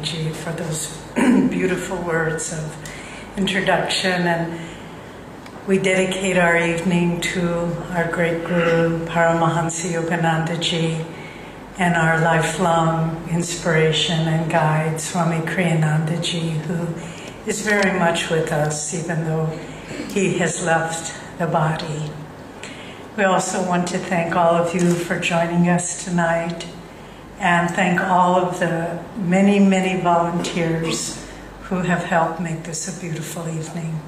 Yoganandaji, for those beautiful words of introduction. And we dedicate our evening to our great Guru, Paramahansa Yoganandaji, and our lifelong inspiration and guide, Swami Kriyanandaji, who is very much with us, even though he has left the body. We also want to thank all of you for joining us tonight, and thank all of the many, many volunteers who have helped make this a beautiful evening.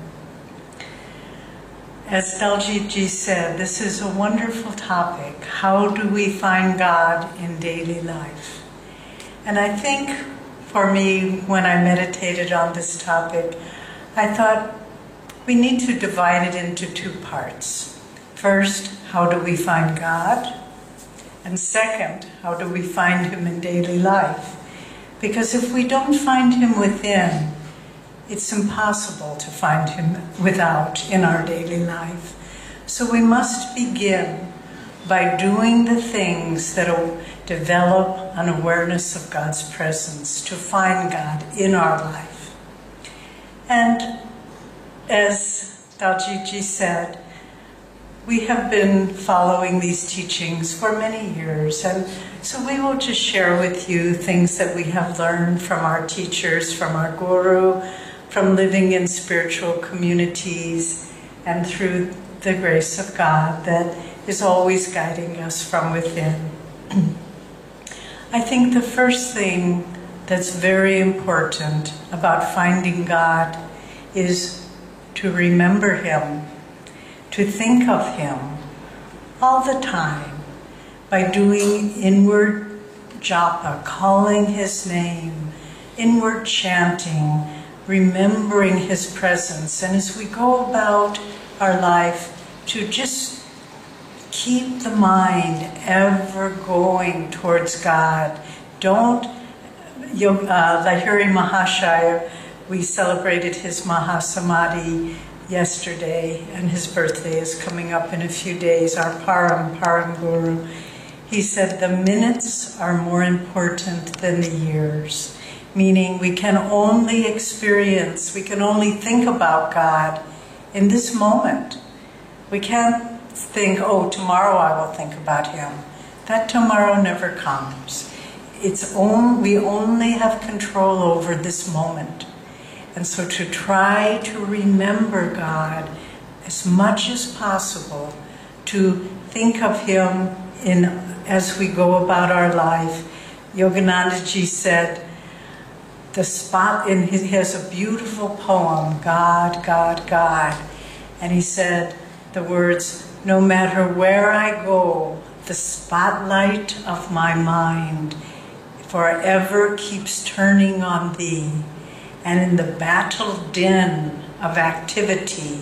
As Daljit Ji said, this is a wonderful topic. How do we find God in daily life? And I think for me, when I meditated on this topic, I thought we need to divide it into two parts. First, how do we find God? And second, how do we find Him in daily life? Because if we don't find Him within, it's impossible to find Him without in our daily life. So we must begin by doing the things that will develop an awareness of God's presence, to find God in our life. And as Daljit Ji said, we have been following these teachings for many years, and so we will just share with you things that we have learned from our teachers, from our Guru, from living in spiritual communities, and through the grace of God that is always guiding us from within. I think the first thing that's very important about finding God is to remember Him, to think of Him all the time by doing inward japa, calling His name, inward chanting, remembering His presence. And as we go about our life, to just keep the mind ever going towards God. Don't, Lahiri Mahashaya, we celebrated his Mahasamadhi yesterday, and his birthday is coming up in a few days, our Param Guru. He said the minutes are more important than the years, meaning we can only experience, we can only think about God in this moment. We can't think, oh, tomorrow I will think about Him. That tomorrow never comes. We only have control over this moment. And so to try to remember God as much as possible, to think of Him as we go about our life. Yoganandaji said, he has a beautiful poem, God, God, God. And he said the words, no matter where I go, the spotlight of my mind forever keeps turning on Thee. And in the battle din of activity,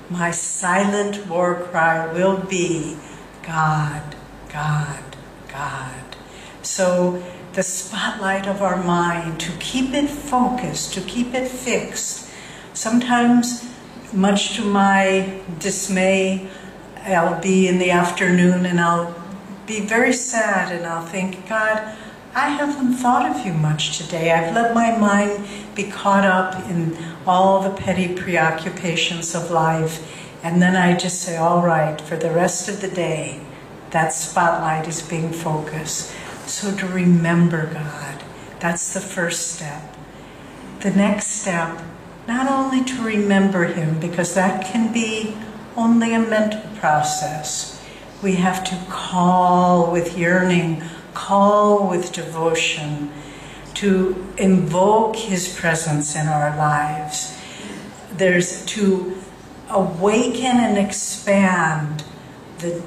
my silent war cry will be, God, God, God. So the spotlight of our mind, to keep it focused, to keep it fixed. Sometimes, much to my dismay, I'll be in the afternoon and I'll be very sad and I'll think, God, I haven't thought of You much today. I've let my mind be caught up in all the petty preoccupations of life. And then I just say, all right, for the rest of the day, that spotlight is being focused. So to remember God, that's the first step. The next step, not only to remember Him, because that can be only a mental process. We have to call with yearning, call with devotion, to invoke His presence in our lives. There's to awaken and expand the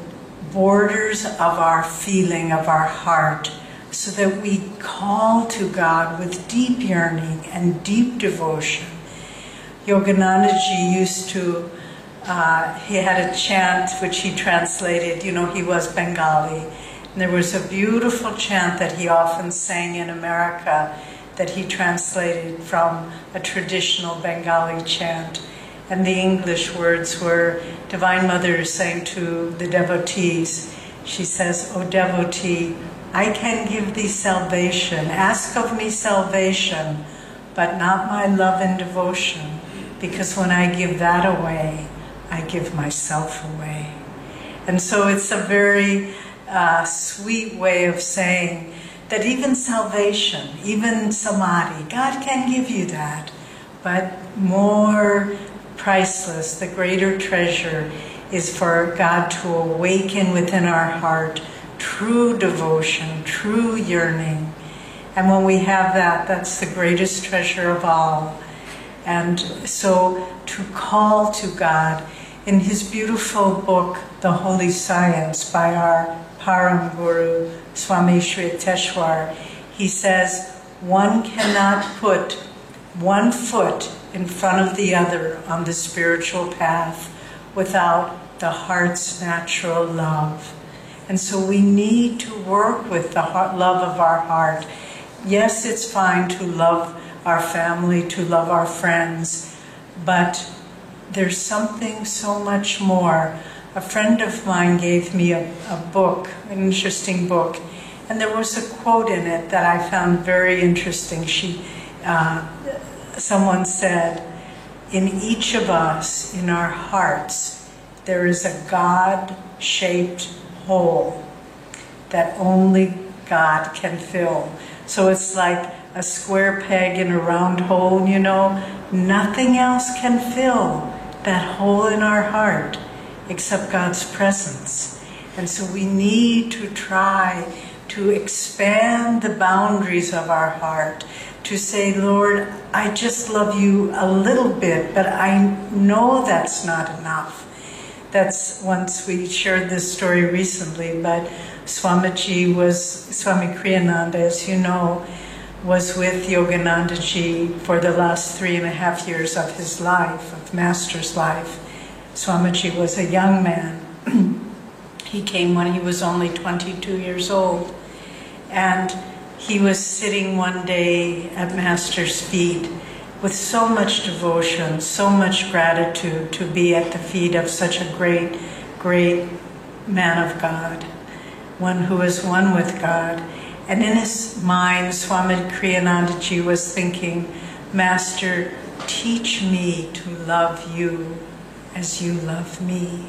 borders of our feeling, of our heart, so that we call to God with deep yearning and deep devotion. Yoganandaji used to, he had a chant which he translated, he was Bengali, and there was a beautiful chant that he often sang in America that he translated from a traditional Bengali chant. And the English words were, Divine Mother saying to the devotees, she says, O devotee, I can give thee salvation. Ask of me salvation, but not my love and devotion, because when I give that away, I give myself away. And so it's a very sweet way of saying that even salvation, even samadhi, God can give you that, but more priceless, the greater treasure is for God to awaken within our heart true devotion, true yearning. And when we have that, that's the greatest treasure of all. And so to call to God, in his beautiful book, The Holy Science, by our Param Guru, Swami Shri Yukteswar, he says, one cannot put one foot in front of the other on the spiritual path without the heart's natural love. And so we need to work with the love of our heart. Yes, it's fine to love our family, to love our friends, but there's something so much more. A friend of mine gave me a book, an interesting book, and there was a quote in it that I found very interesting. Someone said, in each of us, in our hearts, there is a God-shaped hole that only God can fill. So it's like a square peg in a round hole, you know. Nothing else can fill that hole in our heart except God's presence. And so we need to try to expand the boundaries of our heart, to say, Lord, I just love you a little bit, but I know that's not enough. That's, once we shared this story recently, but Swami Kriyananda, as you know, was with Yoganandaji for the last 3.5 years of his life, of Master's life. Swamiji was a young man. He came when he was only 22 years old. And he was sitting one day at Master's feet with so much devotion, so much gratitude to be at the feet of such a great, great man of God, one who is one with God. And in his mind, Swami Kriyanandaji was thinking, Master, teach me to love you as you love me.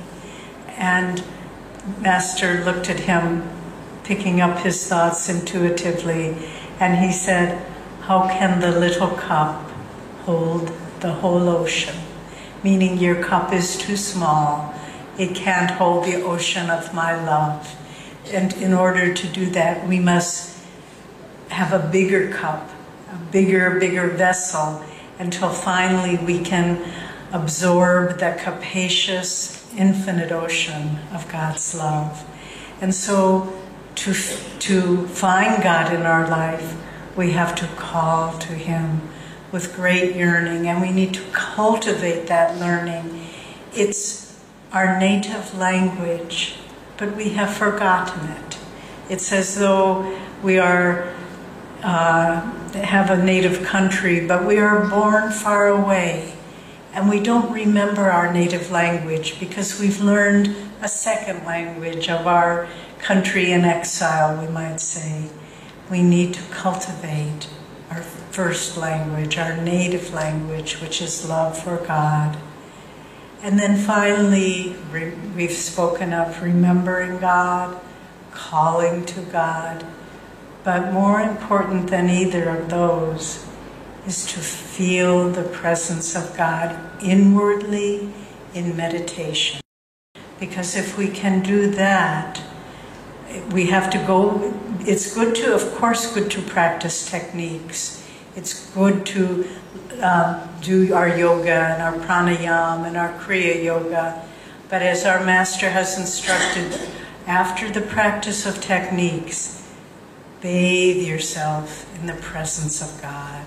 And Master looked at him, picking up his thoughts intuitively, and he said, how can the little cup hold the whole ocean? Meaning your cup is too small. It can't hold the ocean of my love. And in order to do that, we must have a bigger cup, a bigger vessel, until finally we can absorb the capacious, infinite ocean of God's love. And so to find God in our life, we have to call to him with great yearning, and we need to cultivate that learning. It's our native language, but we have forgotten it. It's as though we are have a native country, but we are born far away, and we don't remember our native language because we've learned a second language of our country in exile, we might say. We need to cultivate our first language, our native language, which is love for God. And then finally, we've spoken of remembering God, calling to God. But more important than either of those is to feel the presence of God inwardly in meditation. Because if we can do that, we have to go, it's good to, of course, good to practice techniques. It's good to do our yoga and our pranayama and our kriya yoga. But as our master has instructed, after the practice of techniques, bathe yourself in the presence of God.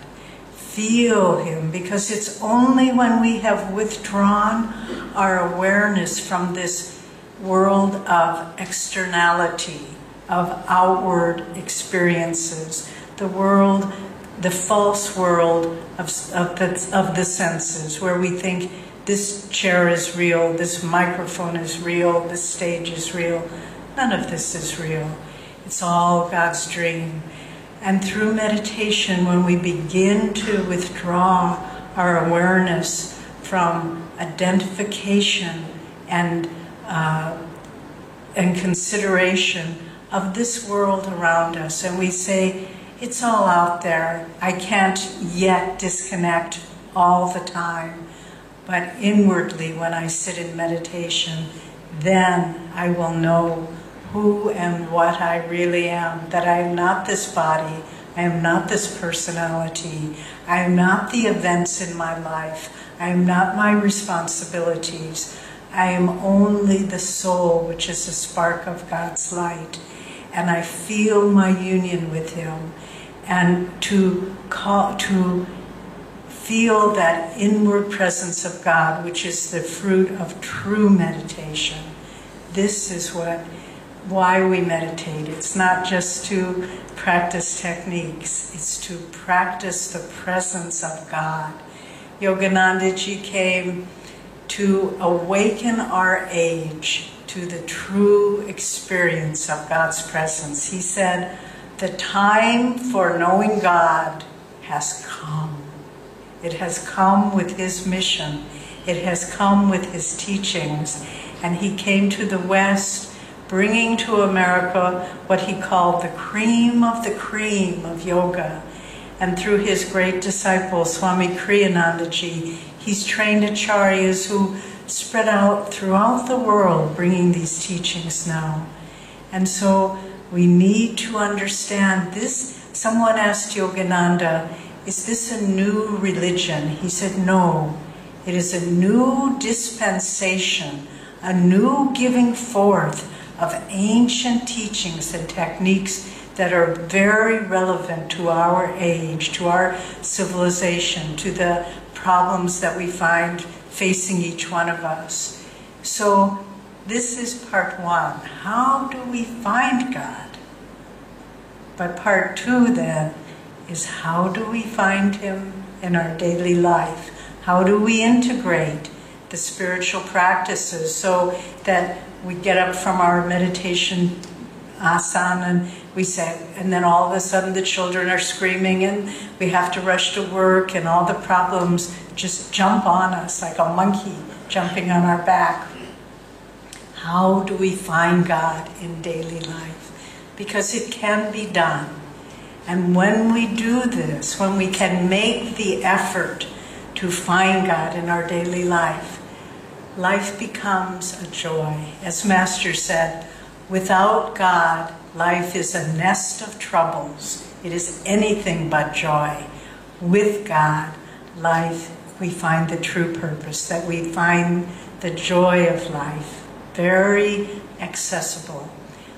Feel him, because it's only when we have withdrawn our awareness from this world of externality, of outward experiences, the world, the false world of the senses, where we think this chair is real, this microphone is real, this stage is real. None of this is real. It's all God's dream. And through meditation, when we begin to withdraw our awareness from identification and consideration of this world around us, and we say, it's all out there. I can't yet disconnect all the time. But inwardly, when I sit in meditation, then I will know who and what I really am, that I am not this body, I am not this personality, I am not the events in my life, I am not my responsibilities, I am only the soul, which is a spark of God's light, and I feel my union with Him. And to feel that inward presence of God, which is the fruit of true meditation. This is why we meditate. It's not just to practice techniques, it's to practice the presence of God. Yogananda Ji came to awaken our age to the true experience of God's presence. He said, the time for knowing God has come. It has come with His mission. It has come with His teachings. And He came to the West, bringing to America what He called the cream of yoga. And through His great disciple, Swami Kriyanandaji, He's trained acharyas who spread out throughout the world, bringing these teachings now. And so we need to understand this. Someone asked Yogananda, is this a new religion? He said, no. It is a new dispensation, a new giving forth of ancient teachings and techniques that are very relevant to our age, to our civilization, to the problems that we find facing each one of us. So this is part one. How do we find God? But part two then is, how do we find Him in our daily life? How do we integrate the spiritual practices so that we get up from our meditation asana and we say, and then all of a sudden the children are screaming and we have to rush to work and all the problems just jump on us like a monkey jumping on our back. How do we find God in daily life? Because it can be done. And when we do this, when we can make the effort to find God in our daily life, life becomes a joy. As Master said, without God, life is a nest of troubles. It is anything but joy. With God, life, we find the true purpose, that we find the joy of life, very accessible.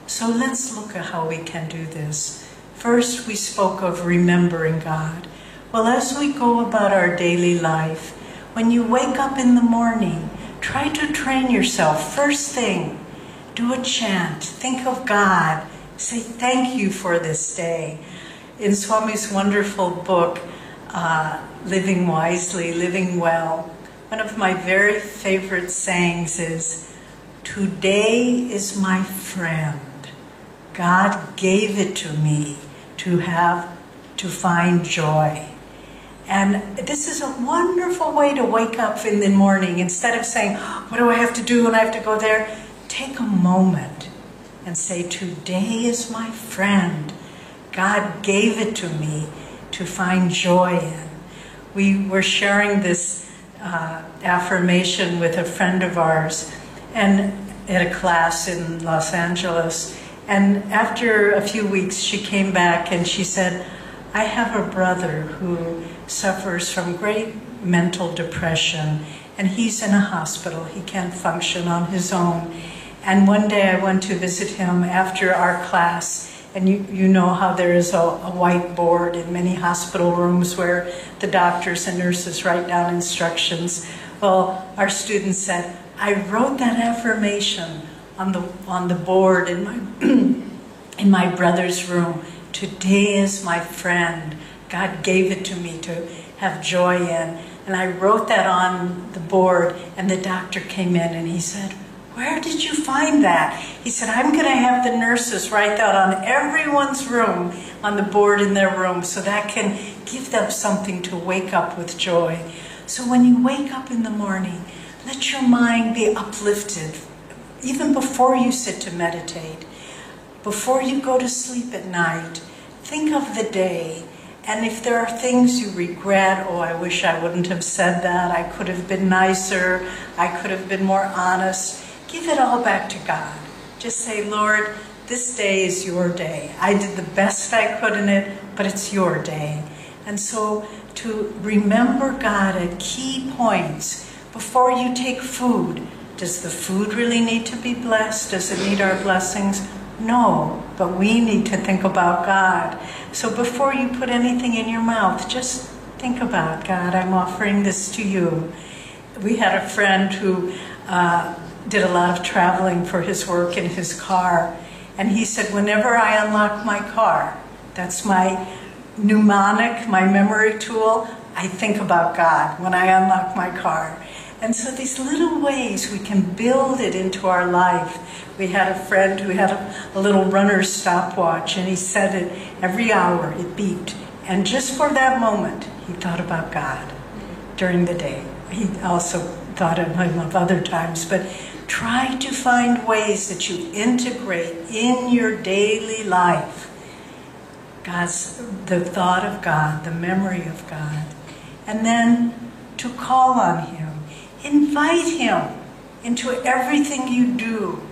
So let's look at how we can do this. First, we spoke of remembering God. Well, as we go about our daily life, when you wake up in the morning, try to train yourself. First thing, do a chant. Think of God. Say thank you for this day. In Swami's wonderful book, Living Wisely, Living Well, one of my very favorite sayings is, today is my friend. God gave it to me to find joy. And this is a wonderful way to wake up in the morning. Instead of saying, what do I have to do and I have to go there? Take a moment and say, today is my friend. God gave it to me to find joy in. We were sharing this affirmation with a friend of ours and at a class in Los Angeles. And after a few weeks, she came back and she said, I have a brother who suffers from great mental depression, and he's in a hospital. He can't function on his own. And one day I went to visit him after our class, and you know how there is a whiteboard in many hospital rooms where the doctors and nurses write down instructions. Well, our student said, I wrote that affirmation on the board in my brother's room. Today is my friend. God gave it to me to have joy in. And I wrote that on the board, and the doctor came in and he said, where did you find that? He said, I'm going to have the nurses write that on everyone's room, on the board in their room, so that can give them something to wake up with joy. So when you wake up in the morning, let your mind be uplifted, even before you sit to meditate. Before you go to sleep at night, think of the day. And if there are things you regret, oh, I wish I wouldn't have said that, I could have been nicer, I could have been more honest, give it all back to God. Just say, Lord, this day is your day. I did the best I could in it, but it's your day. And so to remember God at key points before you take food. Does the food really need to be blessed? Does it need our blessings? No, but we need to think about God. So before you put anything in your mouth, just think about, God, I'm offering this to you. We had a friend who did a lot of traveling for his work in his car. And he said, whenever I unlock my car, that's my mnemonic, my memory tool, I think about God when I unlock my car. And so these little ways we can build it into our life. We had a friend who had a little runner's stopwatch, and he said it every hour, it beeped. And just for that moment, he thought about God during the day. He also thought of him of other times, but try to find ways that you integrate in your daily life the thought of God, the memory of God, and then to call on Him. Invite Him into everything you do.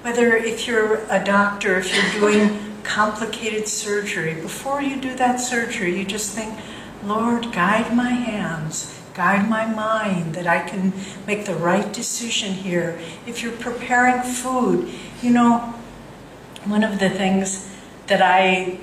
Whether if you're a doctor, if you're doing complicated surgery, before you do that surgery, you just think, Lord, guide my hands, guide my mind, that I can make the right decision here. If you're preparing food, you know, one of the things that I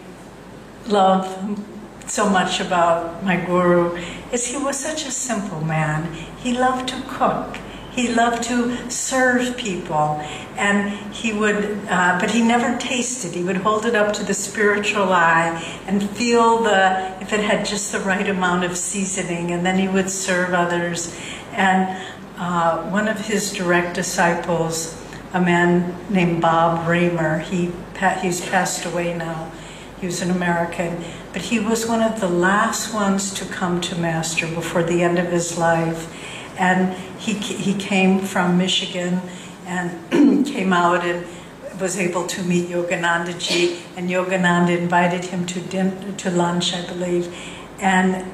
love so much about my guru is he was such a simple man. He loved to cook. He loved to serve people, and he would, but he never tasted. He would hold it up to the spiritual eye and feel if it had just the right amount of seasoning, and then he would serve others. And one of his direct disciples, a man named Bob Raymer, he's passed away now. He was an American, but he was one of the last ones to come to Master before the end of his life. And he came from Michigan and came out and was able to meet Yoganandaji, and Yogananda invited him to lunch, I believe, and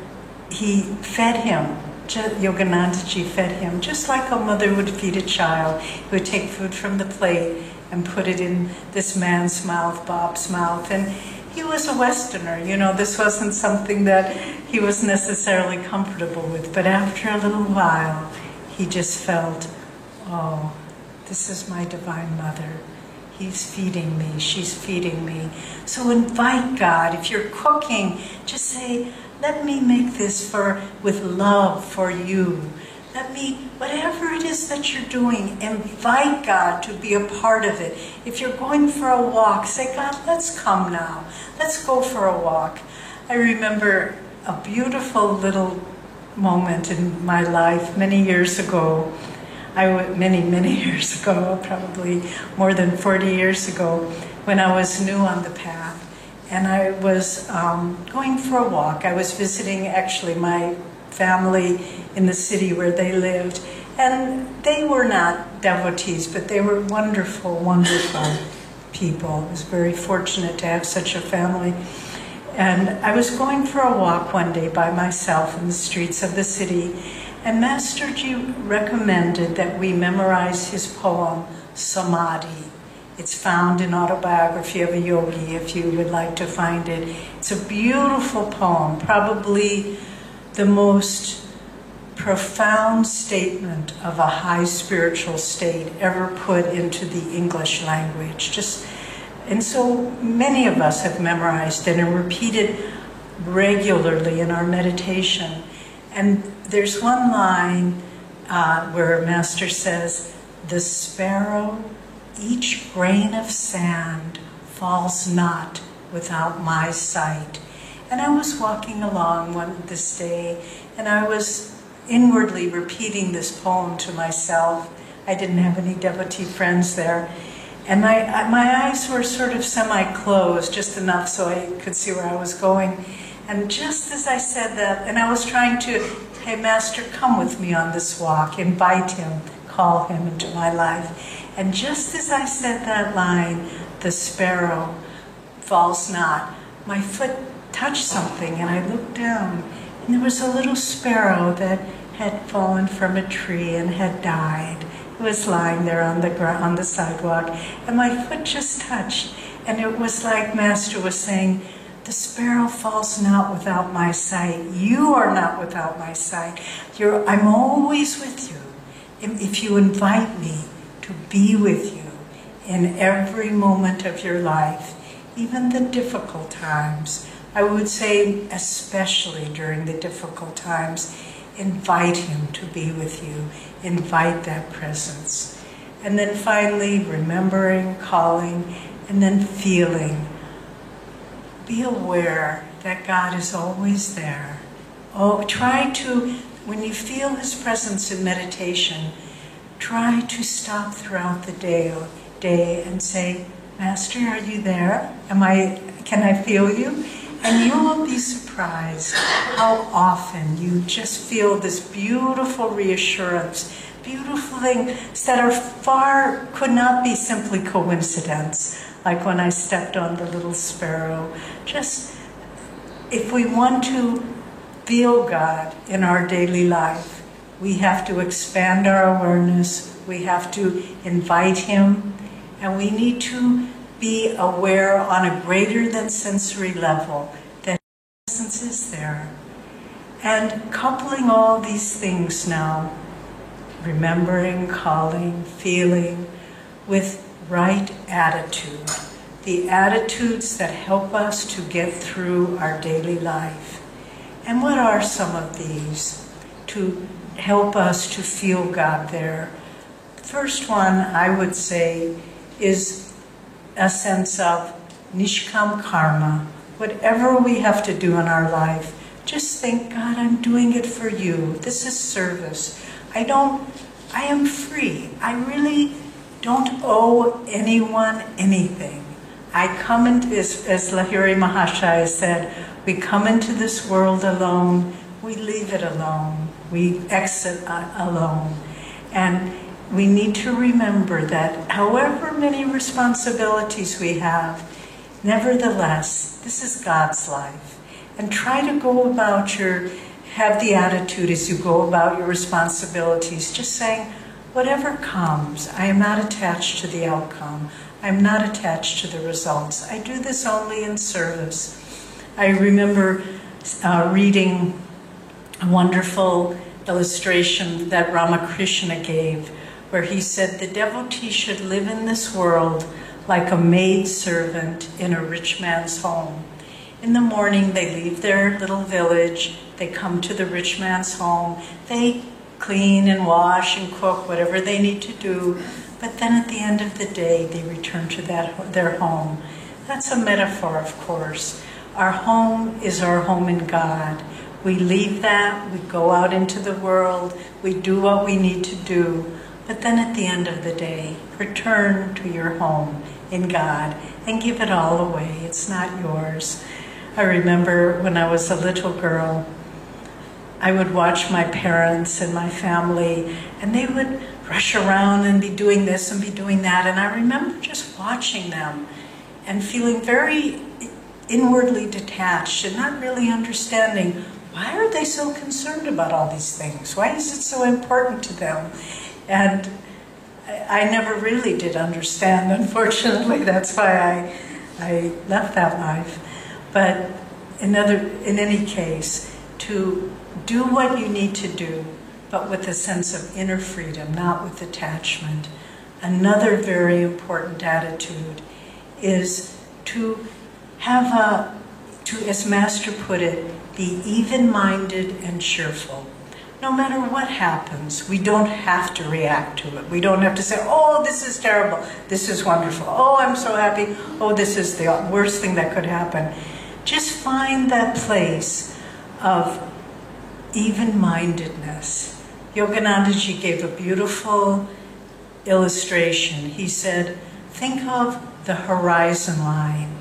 he fed him. Yoganandaji fed him just like a mother would feed a child. He would take food from the plate and put it in this man's mouth, Bob's mouth, and he was a Westerner, you know, this wasn't something that he was necessarily comfortable with, but after a little while, he just felt, oh, this is my Divine Mother. He's feeding me, she's feeding me. So invite God. If you're cooking, just say, let me make this with love for you. Let me, whatever it is that you're doing, invite God to be a part of it. If you're going for a walk, say, God, let's come now. Let's go for a walk. I remember a beautiful little moment in my life many years ago. Many years ago, probably more than 40 years ago, when I was new on the path. And I was going for a walk. I was visiting, actually, my family in the city where they lived. And they were not devotees, but they were wonderful, wonderful people. I was very fortunate to have such a family. And I was going for a walk one day by myself in the streets of the city, and Masterji recommended that we memorize his poem, Samadhi. It's found in Autobiography of a Yogi, if you would like to find it. It's a beautiful poem, probably the most profound statement of a high spiritual state ever put into the English language. And so many of us have memorized it and repeated regularly in our meditation. And there's one line where Master says, the sparrow, each grain of sand, falls not without my sight. And I was walking along this day, and I was inwardly repeating this poem to myself. I didn't have any devotee friends there. And my eyes were sort of semi-closed, just enough so I could see where I was going. And just as I said that, and I was trying to, hey, Master, come with me on this walk, invite him, call him into my life. And just as I said that line, the sparrow falls not, my foot touched something, and I looked down, and there was a little sparrow that had fallen from a tree and had died. It was lying there on the ground, on the sidewalk, and my foot just touched. And it was like Master was saying, the sparrow falls not without my sight. You are not without my sight. I'm always with you. If you invite me to be with you in every moment of your life, even the difficult times, I would say especially during the difficult times, invite him to be with you. Invite that presence. And then finally, remembering, calling, and then feeling. Be aware that God is always there. Oh, try to, when you feel his presence in meditation, try to stop throughout the day and say, Master, are you there? Can I feel you? And you will be surprised how often you just feel this beautiful reassurance, beautiful things that could not be simply coincidence. Like when I stepped on the little sparrow. Just, if we want to feel God in our daily life, we have to expand our awareness, we have to invite him, and we need to be aware on a greater than sensory level that his presence is there. And coupling all these things now, remembering, calling, feeling, with right attitude, the attitudes that help us to get through our daily life. And what are some of these to help us to feel God there? The first one, I would say, is a sense of nishkam karma. Whatever we have to do in our life, just think, God, I'm doing it for you. This is service. I am free. I really don't owe anyone anything. I come into, as Lahiri Mahashaya said, we come into this world alone, we leave it alone, we exit alone. And we need to remember that however many responsibilities we have, nevertheless, this is God's life. And try to go about have the attitude as you go about your responsibilities, just saying, whatever comes, I am not attached to the outcome. I'm not attached to the results. I do this only in service. I remember reading a wonderful illustration that Ramakrishna gave, where he said the devotee should live in this world like a maidservant in a rich man's home. In the morning, they leave their little village, they come to the rich man's home, they clean and wash and cook, whatever they need to do, but then at the end of the day, they return to their home. That's a metaphor, of course. Our home is our home in God. We leave that, we go out into the world, we do what we need to do, but then at the end of the day, return to your home in God and give it all away. It's not yours. I remember when I was a little girl, I would watch my parents and my family, and they would rush around and be doing this and be doing that. And I remember just watching them and feeling very inwardly detached and not really understanding, why are they so concerned about all these things? Why is it so important to them? And I never really did understand, unfortunately. That's why I left that life. But in any case, to do what you need to do, but with a sense of inner freedom, not with attachment. Another very important attitude is to have as Master put it, be even-minded and cheerful. No matter what happens, we don't have to react to it. We don't have to say, oh, this is terrible, this is wonderful, oh, I'm so happy, oh, this is the worst thing that could happen. Just find that place of even-mindedness. Yoganandaji gave a beautiful illustration. He said, think of the horizon line.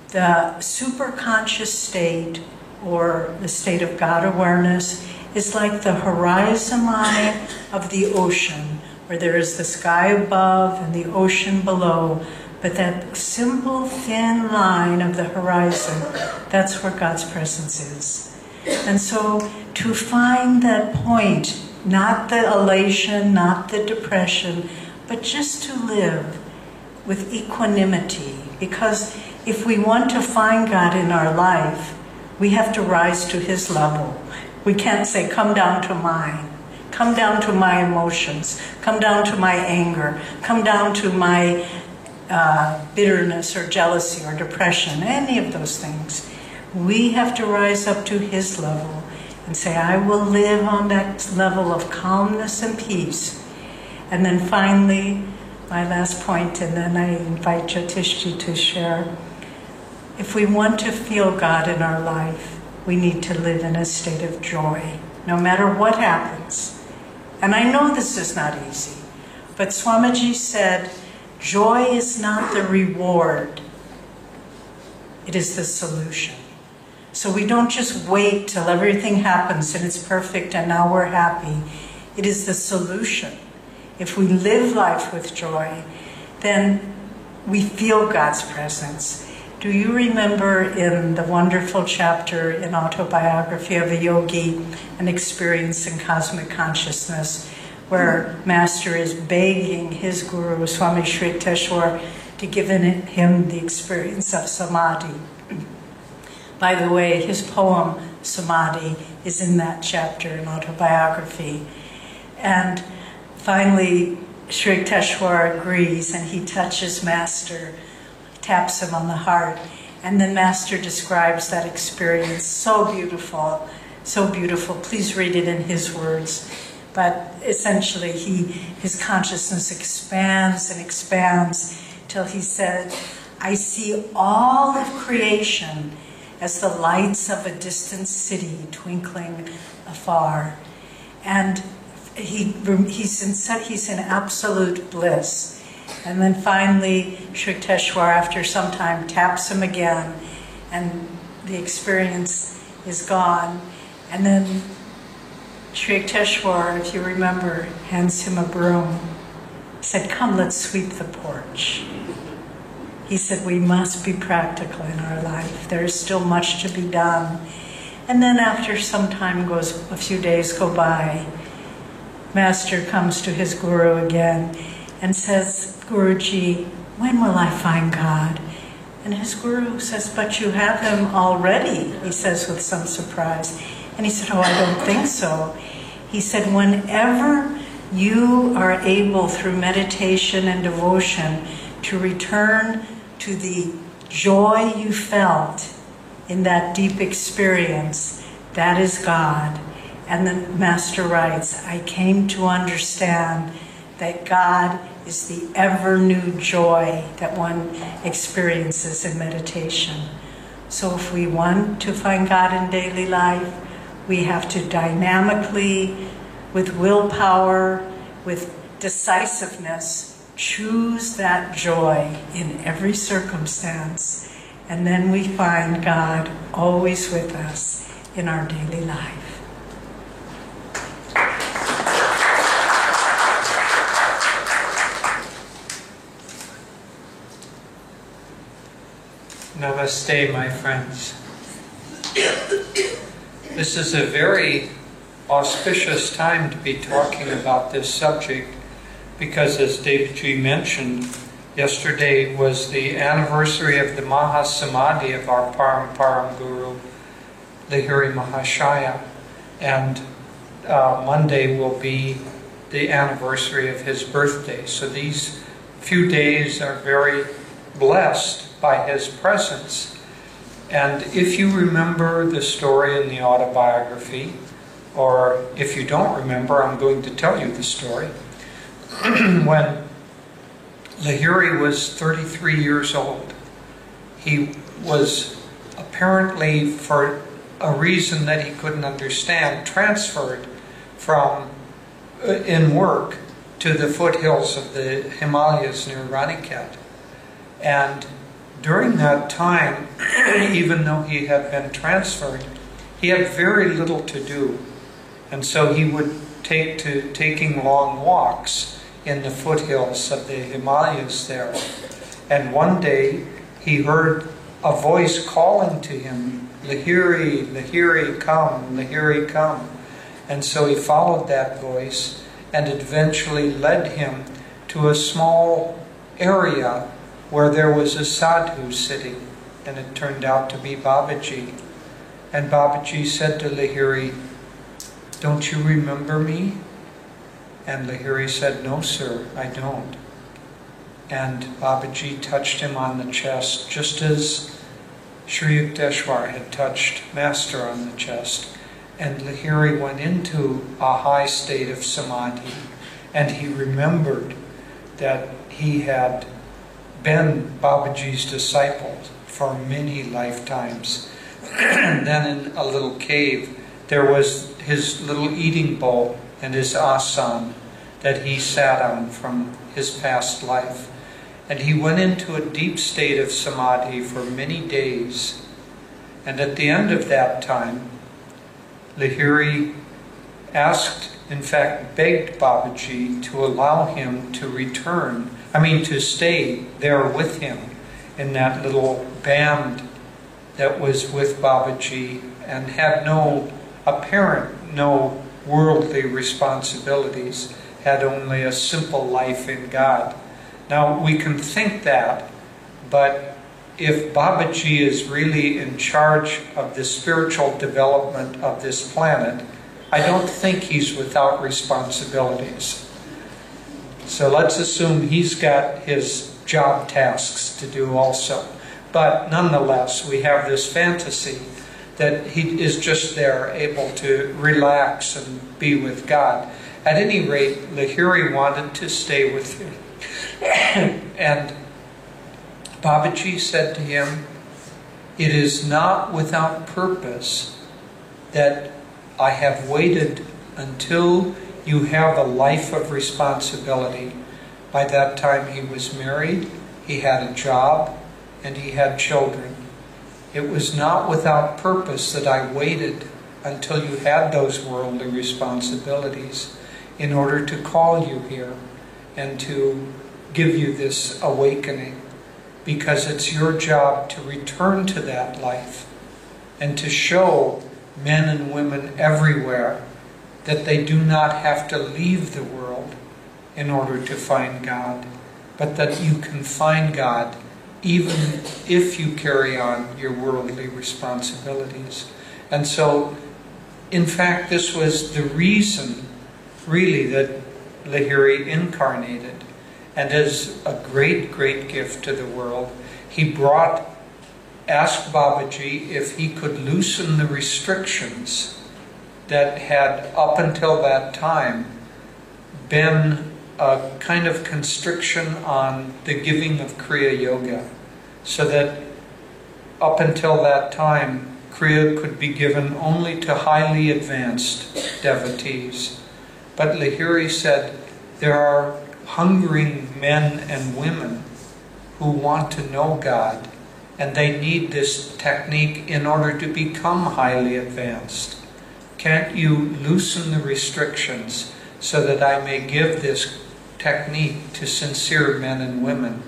The superconscious state, or the state of God awareness, is like the horizon line of the ocean, where there is the sky above and the ocean below. But that simple, thin line of the horizon, that's where God's presence is. And so to find that point, not the elation, not the depression, but just to live with equanimity. Because if we want to find God in our life, we have to rise to His level. We can't say, come down to mine. Come down to my emotions. Come down to my anger. Come down to my bitterness or jealousy or depression, any of those things. We have to rise up to His level and say, I will live on that level of calmness and peace. And then finally, my last point, and then I invite Jyotishji to share. If we want to feel God in our life, we need to live in a state of joy, no matter what happens. And I know this is not easy, but Swamiji said, joy is not the reward, it is the solution. So we don't just wait till everything happens and it's perfect and now we're happy. It is the solution. If we live life with joy, then we feel God's presence. Do you remember in the wonderful chapter in Autobiography of a Yogi, An Experience in Cosmic Consciousness, where Master is begging his Guru, Swami Sri Yukteswar, to give him the experience of Samadhi? By the way, his poem, Samadhi, is in that chapter in Autobiography. And finally, Sri Yukteswar agrees, and he touches Master, taps him on the heart, and then Master describes that experience. So beautiful, so beautiful. Please read it in his words. But essentially, his consciousness expands and expands till he said, I see all of creation as the lights of a distant city twinkling afar. And he's in absolute bliss. And then finally, Sri Yukteswar, after some time, taps him again, and the experience is gone. And then Sri Yukteswar, if you remember, hands him a broom. He said, come, let's sweep the porch. He said, we must be practical in our life. There is still much to be done. And then after some time goes, a few days go by, Master comes to his Guru again and says, Guruji, when will I find God? And his Guru says, but you have him already, he says with some surprise. And he said, oh, I don't think so. He said, whenever you are able through meditation and devotion to return to the joy you felt in that deep experience, that is God. And then Master writes, I came to understand that God is the ever new joy that one experiences in meditation. So if we want to find God in daily life, we have to dynamically, with willpower, with decisiveness, choose that joy in every circumstance. And then we find God always with us in our daily life. Namaste, my friends. This is a very auspicious time to be talking about this subject because, as Devji mentioned, yesterday was the anniversary of the Mahasamadhi of our Param Guru, Lahiri Mahashaya, and Monday will be the anniversary of his birthday. So these few days are very blessed by his presence. And if you remember the story in the autobiography, or if you don't remember, I'm going to tell you the story. When Lahiri was 33 years old, he was apparently, for a reason that he couldn't understand, transferred from, in work, to the foothills of the Himalayas near Raniket. And during that time, even though he had been transferred, he had very little to do. And so he would take to taking long walks in the foothills of the Himalayas there. And one day he heard a voice calling to him, "Lahiri, Lahiri, come, Lahiri, come." And so he followed that voice, and it eventually led him to a small area where there was a sadhu sitting, and it turned out to be Babaji. And Babaji said to Lahiri, "Don't you remember me?" And Lahiri said, "No, sir, I don't." And Babaji touched him on the chest, just as Sri Yukteswar had touched Master on the chest. And Lahiri went into a high state of samadhi, and he remembered that he had been Babaji's disciple for many lifetimes. And then in a little cave, there was his little eating bowl and his asana that he sat on from his past life. And he went into a deep state of samadhi for many days. And at the end of that time, Lahiri asked, in fact, begged Babaji to allow him to return, to stay there with him in that little band that was with Babaji and had no worldly responsibilities, had only a simple life in God. Now, we can think that, but if Babaji is really in charge of the spiritual development of this planet, I don't think he's without responsibilities. So let's assume he's got his job tasks to do also. But nonetheless, we have this fantasy that he is just there able to relax and be with God. At any rate, Lahiri wanted to stay with him. And Babaji said to him, "It is not without purpose that I have waited until you have a life of responsibility." By that time he was married, he had a job, and he had children. It was not without purpose that I waited until you had those worldly responsibilities in order to call you here and to give you this awakening, because it's your job to return to that life and to show men and women everywhere that they do not have to leave the world in order to find God, but that you can find God even if you carry on your worldly responsibilities. And so, in fact, this was the reason, really, that Lahiri incarnated. And as a great, great gift to the world, he asked Babaji if he could loosen the restrictions that had, up until that time, been a kind of constriction on the giving of Kriya Yoga, so that up until that time, Kriya could be given only to highly advanced devotees. But Lahiri said, there are hungering men and women who want to know God, and they need this technique in order to become highly advanced. Can't you loosen the restrictions so that I may give this technique to sincere men and women?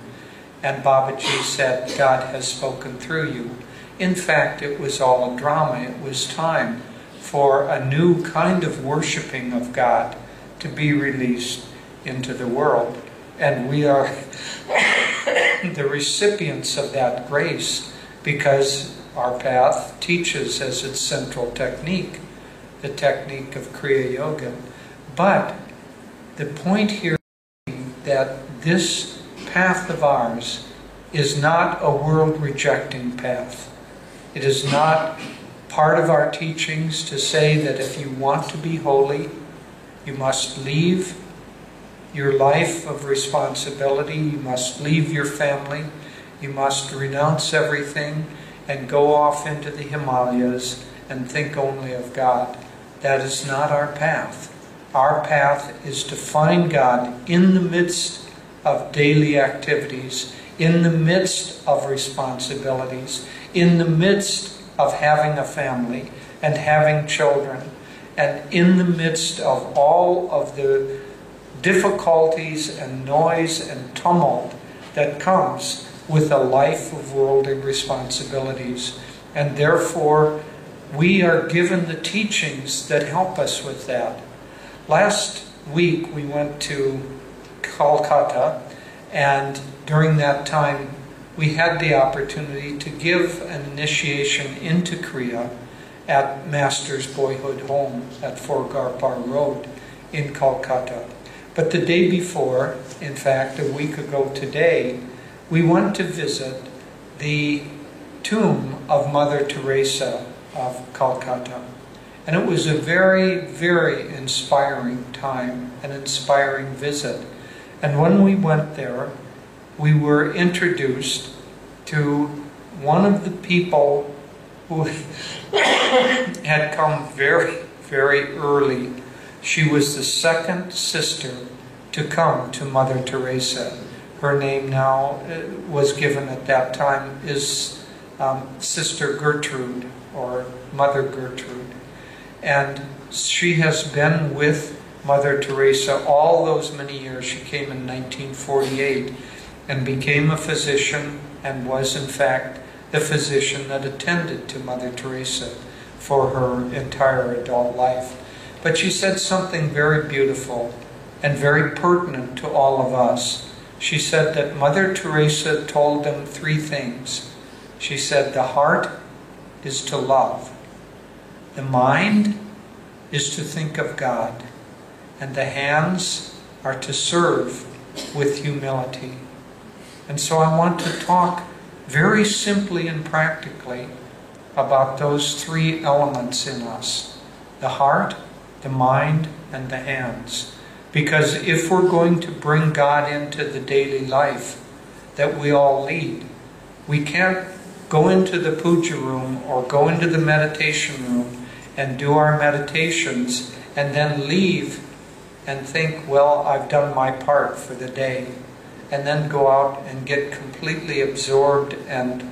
And Babaji said, God has spoken through you. In fact, it was all a drama. It was time for a new kind of worshipping of God to be released into the world. And we are the recipients of that grace, because our path teaches as its central technique the technique of Kriya Yoga. But the point here is that this path of ours is not a world-rejecting path. It is not part of our teachings to say that if you want to be holy, you must leave your life of responsibility, you must leave your family, you must renounce everything and go off into the Himalayas and think only of God. That is not our path. Our path is to find God in the midst of daily activities, in the midst of responsibilities, in the midst of having a family and having children, and in the midst of all of the difficulties and noise and tumult that comes with a life of worldly responsibilities. And therefore, we are given the teachings that help us with that. Last week we went to Calcutta, and during that time we had the opportunity to give an initiation into Kriya at Master's Boyhood Home at Forgarpar Road in Calcutta. But the day before, in fact a week ago today, we went to visit the tomb of Mother Teresa of Calcutta. And it was a very, very inspiring time, an inspiring visit. And when we went there, we were introduced to one of the people who had come very, very early. She was the second sister to come to Mother Teresa. Her name now was given at that time is Sister Gertrude, or Mother Gertrude. And she has been with Mother Teresa all those many years. She came in 1948 and became a physician, and was in fact the physician that attended to Mother Teresa for her entire adult life. But she said something very beautiful and very pertinent to all of us. She said that Mother Teresa told them three things. She said the heart is to love, the mind is to think of God, and the hands are to serve with humility. And so I want to talk very simply and practically about those three elements in us: the heart, the mind, and the hands. Because if we're going to bring God into the daily life that we all lead, we can't go into the puja room or go into the meditation room and do our meditations and then leave and think, well, I've done my part for the day, and then go out and get completely absorbed and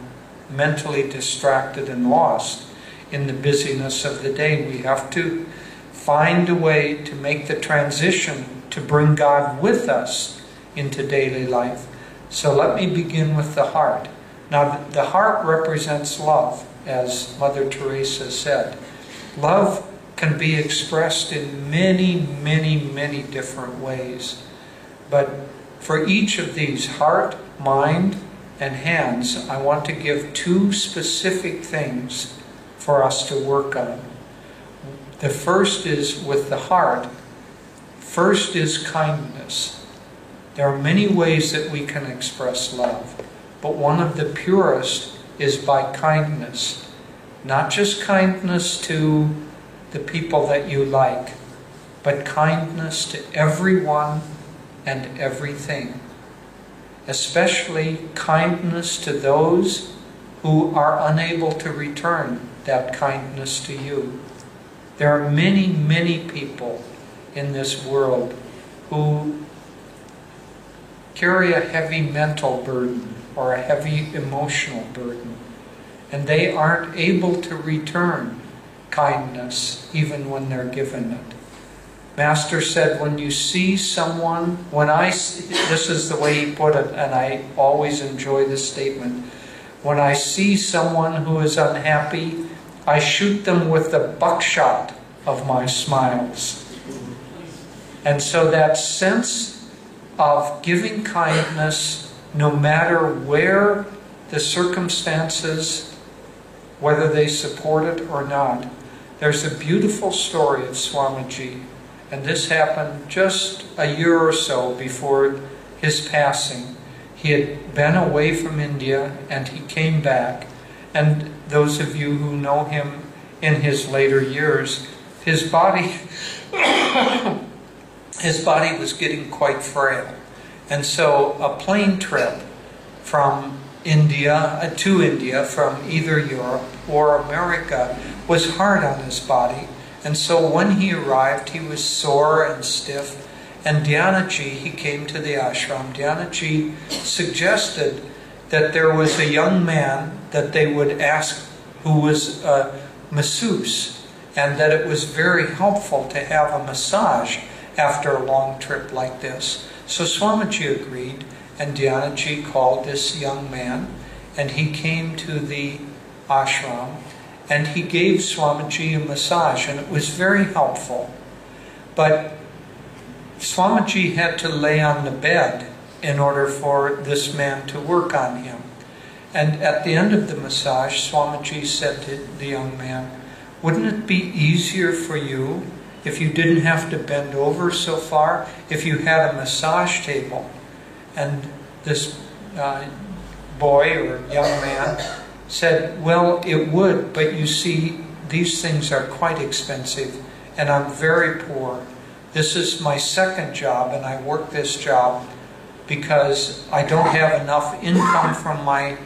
mentally distracted and lost in the busyness of the day. We have to find a way to make the transition to bring God with us into daily life. So let me begin with the heart. Now, the heart represents love, as Mother Teresa said. Love can be expressed in many, many, many different ways. But for each of these, heart, mind, and hands, I want to give two specific things for us to work on. The first is with the heart. First is kindness. There are many ways that we can express love, but one of the purest is by kindness. Not just kindness to the people that you like, but kindness to everyone and everything. Especially kindness to those who are unable to return that kindness to you. There are many, many people in this world who carry a heavy mental burden or a heavy emotional burden, and they aren't able to return kindness even when they're given it. Master said, when you see someone, this is the way he put it, and I always enjoy this statement, when I see someone who is unhappy, I shoot them with the buckshot of my smiles. And so that sense of giving kindness, no matter where the circumstances, whether they support it or not. There's a beautiful story of Swamiji, and this happened just a year or so before his passing. He had been away from India and he came back, and those of you who know him in his later years, his body was getting quite frail. And so a plane trip from India from either Europe or America was hard on his body. And so when he arrived, he was sore and stiff. And Dhyanaji, he came to the ashram. Dhyanaji suggested that there was a young man that they would ask who was a masseuse, and that it was very helpful to have a massage after a long trip like this. So Swamiji agreed, and Dhyanaji called this young man, and he came to the ashram, and he gave Swamiji a massage, and it was very helpful. But Swamiji had to lay on the bed in order for this man to work on him. And at the end of the massage, Swamiji said to the young man, "Wouldn't it be easier for you if you didn't have to bend over so far, if you had a massage table?" And this boy or young man said, "Well, it would, but you see, these things are quite expensive, and I'm very poor. This is my second job, and I work this job because I don't have enough income from my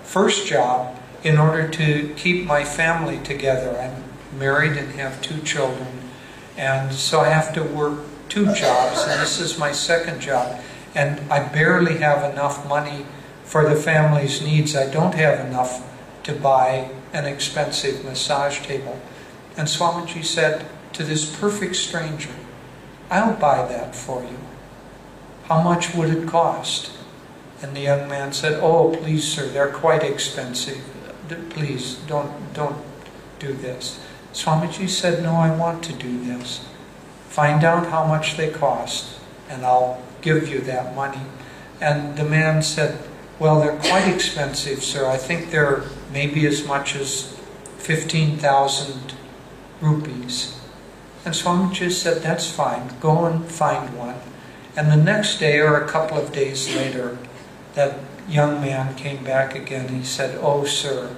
first job in order to keep my family together. I'm married and have 2 children, and so I have to work 2 jobs, and this is my second job, and I barely have enough money for the family's needs. I don't have enough to buy an expensive massage table." And Swamiji said to this perfect stranger, "I'll buy that for you. How much would it cost?" And the young man said, "Oh, please, sir, they're quite expensive. Please, don't do this." Swamiji said, "No, I want to do this. Find out how much they cost, and I'll give you that money." And the man said, "Well, they're quite expensive, sir. I think they're maybe as much as 15,000 rupees. And Swamiji said, "That's fine. Go and find one." And the next day, or a couple of days later, that young man came back again. He said, "Oh, sir,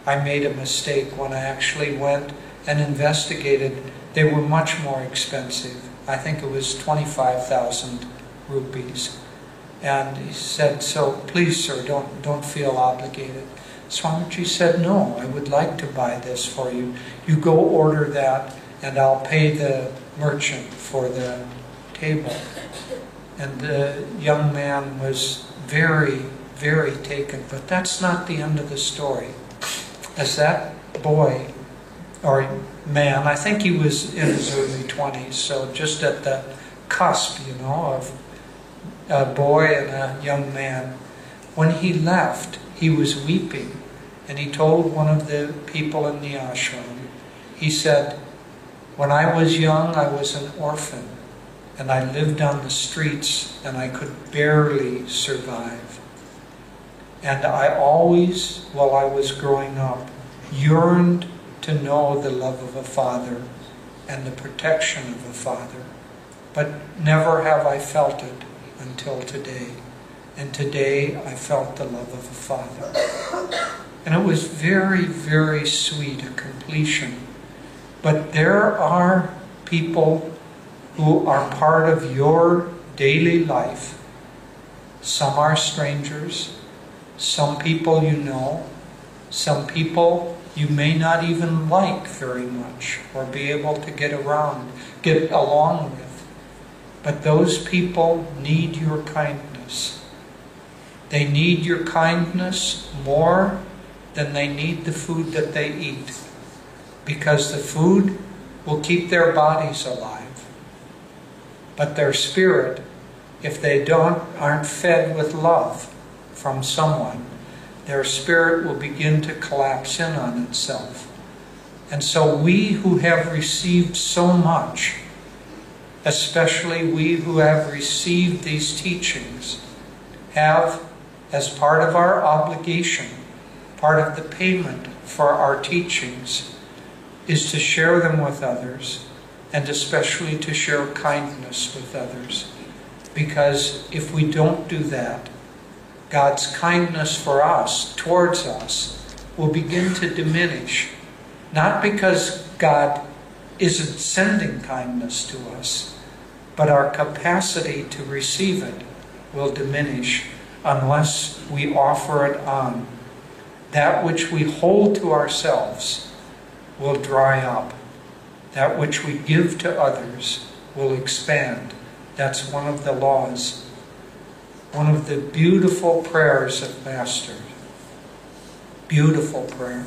I made a mistake. When I actually went and investigated, they were much more expensive. I think it was 25,000 rupees. And he said, "So please, sir, don't feel obligated." Swamiji said, "No, I would like to buy this for you. You go order that, and I'll pay the merchant for the table." And the young man was very, very taken. But that's not the end of the story. As that boy, or man, I think he was in his early 20s, so just at the cusp, of a boy and a young man, when he left, he was weeping. And he told one of the people in the ashram, he said, "When I was young, I was an orphan, and I lived on the streets, and I could barely survive. And I always, while I was growing up, yearned to know the love of a father and the protection of a father. But never have I felt it until today. And today I felt the love of a father." And it was very, very sweet, a completion. But there are people who are part of your daily life. Some are strangers, some people you know, some people you may not even like very much or be able to get along with. But those people need your kindness. They need your kindness more than they need the food that they eat, because the food will keep their bodies alive. But their spirit, if they aren't fed with love from someone, their spirit will begin to collapse in on itself. And so we who have received so much, especially we who have received these teachings, have, as part of our obligation, part of the payment for our teachings, is to share them with others, and especially to share kindness with others. Because if we don't do that, God's kindness for us, towards us, will begin to diminish. Not because God isn't sending kindness to us, but our capacity to receive it will diminish unless we offer it on. That which we hold to ourselves will dry up. That which we give to others will expand. That's one of the laws. One of the beautiful prayers of Master, beautiful prayer,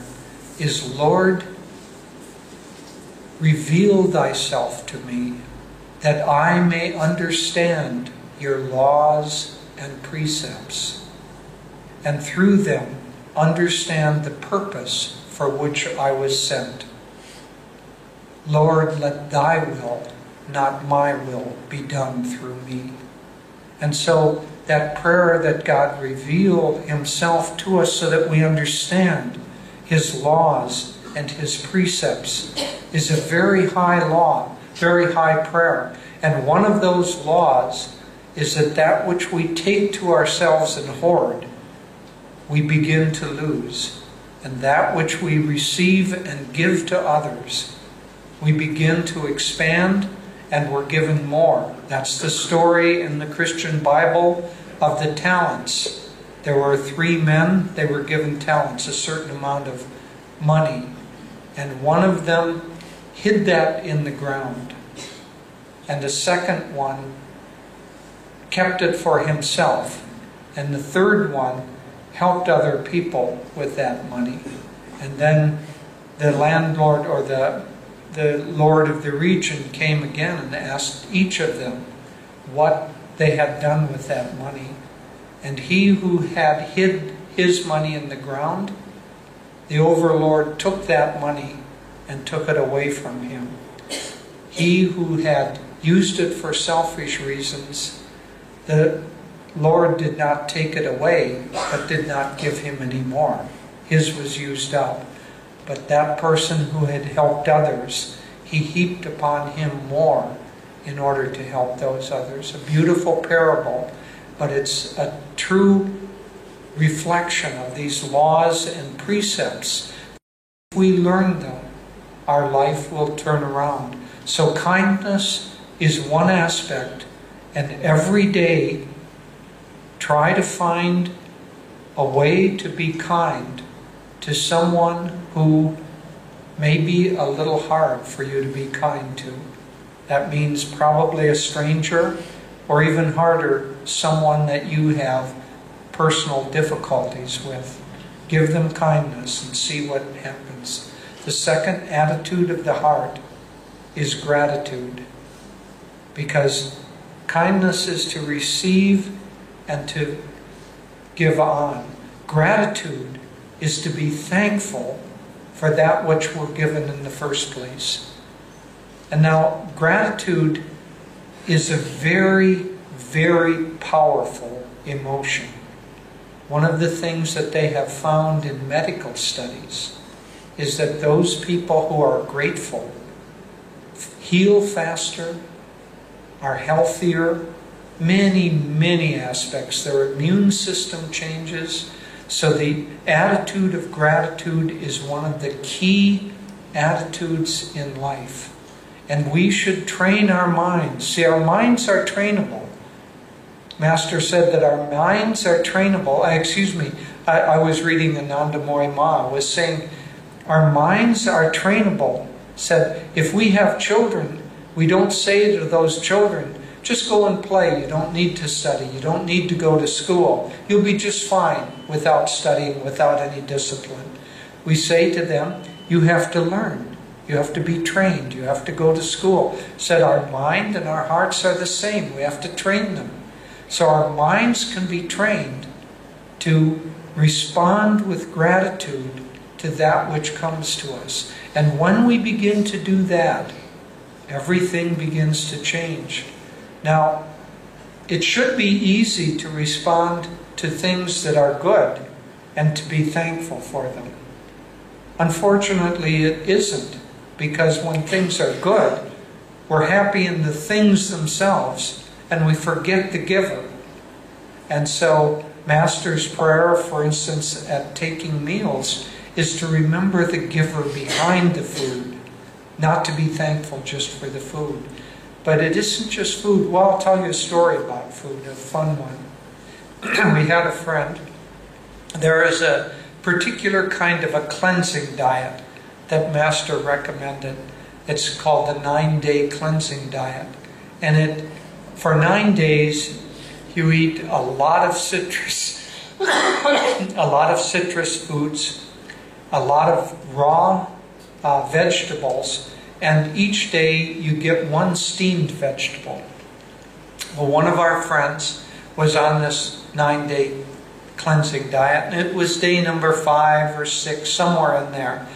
is, Lord, reveal thyself to me, that I may understand your laws and precepts, and through them understand the purpose for which I was sent. Lord, let thy will, not my will, be done through me. And so that prayer that God reveal himself to us so that we understand his laws and his precepts is a very high law, very high prayer. And one of those laws is that which we take to ourselves and hoard, we begin to lose. And that which we receive and give to others, we begin to expand, and we're given more. That's the story in the Christian Bible of the talents. There were 3 men, they were given talents, a certain amount of money. And one of them hid that in the ground. And the second one kept it for himself. And the third one helped other people with that money. And then the landlord or the lord of the region came again and asked each of them what they had done with that money. And he who had hid his money in the ground, the overlord took that money and took it away from him. He who had used it for selfish reasons, the Lord did not take it away, but did not give him any more. His was used up. But that person who had helped others, he heaped upon him more in order to help those others. A beautiful parable, but it's a true reflection of these laws and precepts. If we learn them, our life will turn around. So kindness is one aspect, and every day try to find a way to be kind to someone who may be a little hard for you to be kind to. That means probably a stranger, or even harder, someone that you have personal difficulties with. Give them kindness and see what happens. The second attitude of the heart is gratitude, because kindness is to receive and to give on. Gratitude is to be thankful for that which we're given in the first place. And now, gratitude is a very, very powerful emotion. One of the things that they have found in medical studies is that those people who are grateful heal faster, are healthier, many, many aspects. Their immune system changes. So the attitude of gratitude is one of the key attitudes in life. And we should train our minds. See, our minds are trainable. Master said that our minds are trainable. I was reading Ananda Moy Ma was saying our minds are trainable. Said if we have children, we don't say to those children, just go and play. You don't need to study. You don't need to go to school. You'll be just fine without studying, without any discipline. We say to them, you have to learn. You have to be trained. You have to go to school. Said our mind and our hearts are the same. We have to train them. So our minds can be trained to respond with gratitude to that which comes to us. And when we begin to do that, everything begins to change. Now, it should be easy to respond to things that are good and to be thankful for them. Unfortunately, it isn't, because when things are good, we're happy in the things themselves and we forget the giver. And so, Master's prayer, for instance, at taking meals, is to remember the giver behind the food, not to be thankful just for the food. But it isn't just food. Well, I'll tell you a story about food, a fun one. We had a friend. There is a particular kind of a cleansing diet that Master recommended. It's called the 9-day cleansing diet. And for 9 days, you eat a lot of citrus, a lot of citrus foods, a lot of raw vegetables, and each day you get one steamed vegetable. Well, one of our friends was on this 9-day cleansing diet, and it was day number 5 or 6, somewhere in there.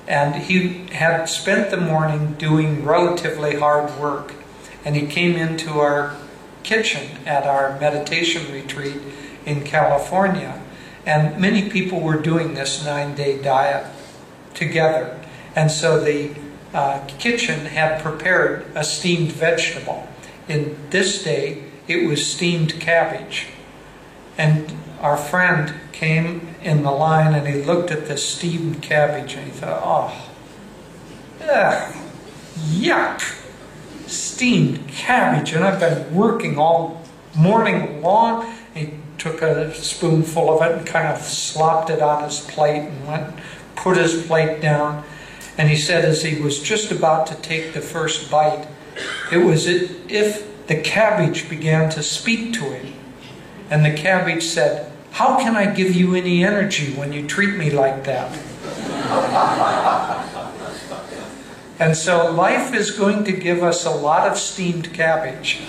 And he had spent the morning doing relatively hard work, and he came into our kitchen at our meditation retreat in California, and many people were doing this 9-day diet together. And so the kitchen had prepared a steamed vegetable. In this day, it was steamed cabbage. And our friend came in the line and he looked at the steamed cabbage and he thought, oh, ugh, yuck, steamed cabbage. And I've been working all morning long. He took a spoonful of it and kind of slopped it on his plate and went, put his plate down. And he said as he was just about to take the first bite, it was as if the cabbage began to speak to him. And the cabbage said, "How can I give you any energy when you treat me like that?" And so life is going to give us a lot of steamed cabbage.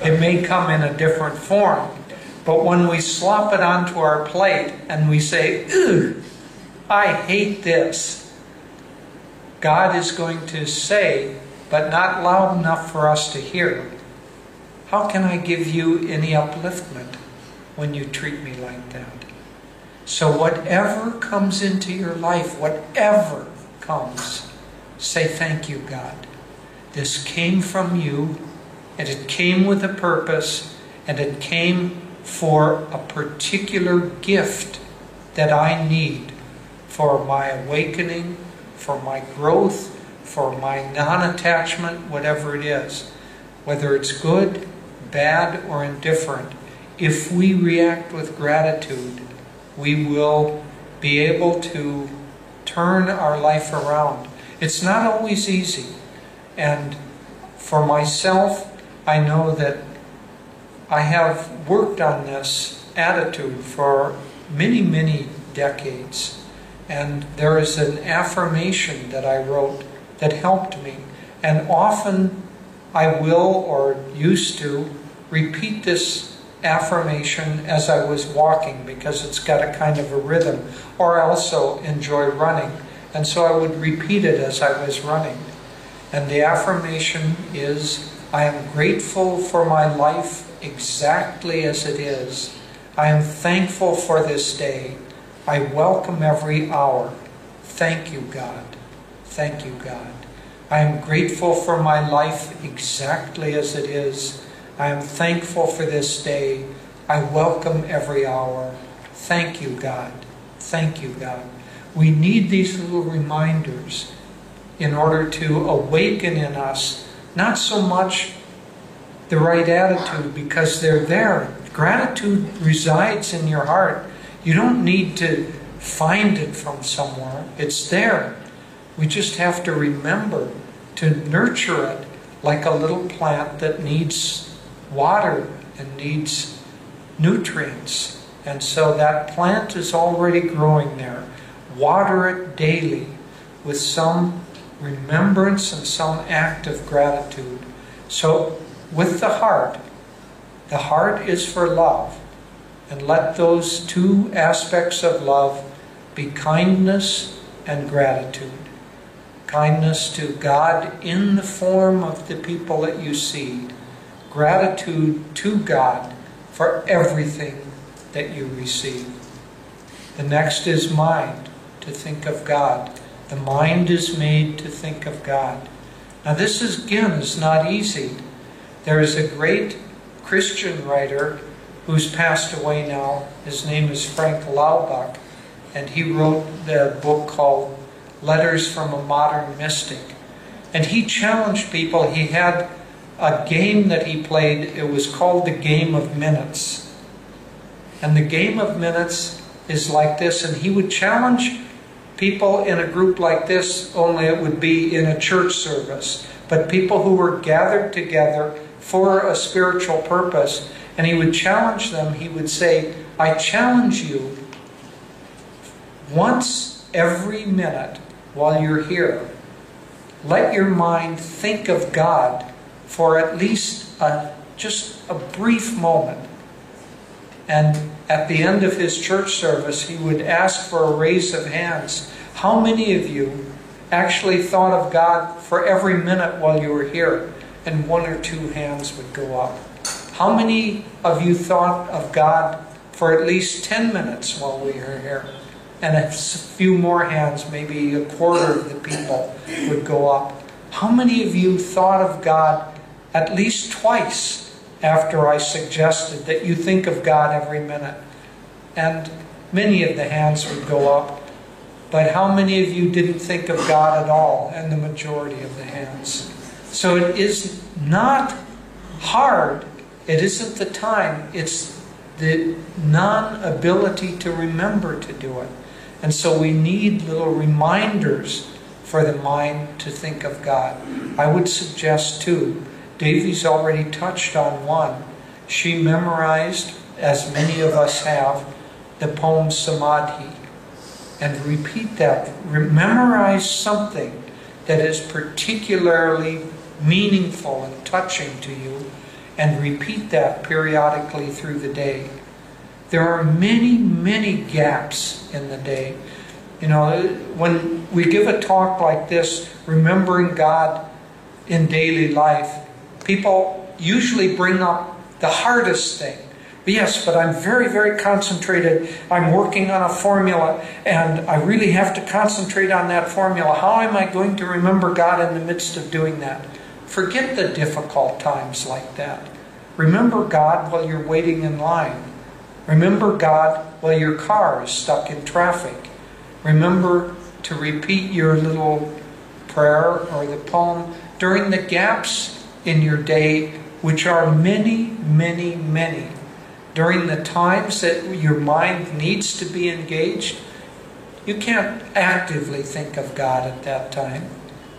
It may come in a different form, but when we slop it onto our plate and we say, "Ugh, I hate this," God is going to say, but not loud enough for us to hear, "How can I give you any upliftment when you treat me like that?" So whatever comes into your life, whatever comes, say, "Thank you, God. This came from you, and it came with a purpose, and it came for a particular gift that I need for my awakening, for my growth, for my non-attachment," whatever it is. Whether it's good, bad, or indifferent, if we react with gratitude, we will be able to turn our life around. It's not always easy. And for myself, I know that I have worked on this attitude for many, many decades. And there is an affirmation that I wrote that helped me. And often I will, or used to, repeat this affirmation as I was walking because it's got a kind of a rhythm. Or I also enjoy running. And so I would repeat it as I was running. And the affirmation is, "I am grateful for my life exactly as it is. I am thankful for this day. I welcome every hour. Thank you, God. Thank you, God. I am grateful for my life exactly as it is. I am thankful for this day. I welcome every hour. Thank you, God. Thank you, God." We need these little reminders in order to awaken in us not so much the right attitude, because they're there. Gratitude resides in your heart. You don't need to find it from somewhere. It's there. We just have to remember to nurture it like a little plant that needs water and needs nutrients. And so that plant is already growing there. Water it daily with some remembrance and some act of gratitude. So with the heart is for love. And let those two aspects of love be kindness and gratitude. Kindness to God in the form of the people that you see. Gratitude to God for everything that you receive. The next is mind, to think of God. The mind is made to think of God. Now this is not easy. There is a great Christian writer who's passed away now. His name is Frank Laubach, and he wrote the book called Letters from a Modern Mystic. And he challenged people. He had a game that he played. It was called the Game of Minutes. And the Game of Minutes is like this, and he would challenge people in a group like this, only it would be in a church service, but people who were gathered together for a spiritual purpose. And he would challenge them. He would say, I challenge you once every minute while you're here, let your mind think of God for at least just a brief moment. And at the end of his church service, he would ask for a raise of hands. How many of you actually thought of God for every minute while you were here? And 1 or 2 hands would go up. How many of you thought of God for at least 10 minutes while we were here? And a few more hands, maybe a quarter of the people would go up. How many of you thought of God at least twice after I suggested that you think of God every minute? And many of the hands would go up. But how many of you didn't think of God at all? And the majority of the hands. So it is not hard. It isn't the time. It's the non-ability to remember to do it. And so we need little reminders for the mind to think of God. I would suggest two. Davey's already touched on one. She memorized, as many of us have, the poem Samadhi. And repeat that. Memorize something that is particularly meaningful and touching to you, and repeat that periodically through the day. There are many, many gaps in the day. You know, when we give a talk like this, remembering God in daily life, people usually bring up the hardest thing. Yes, but I'm very, very concentrated. I'm working on a formula, and I really have to concentrate on that formula. How am I going to remember God in the midst of doing that? Forget the difficult times like that. Remember God while you're waiting in line. Remember God while your car is stuck in traffic. Remember to repeat your little prayer or the poem during the gaps in your day, which are many, many, many. During the times that your mind needs to be engaged, you can't actively think of God at that time.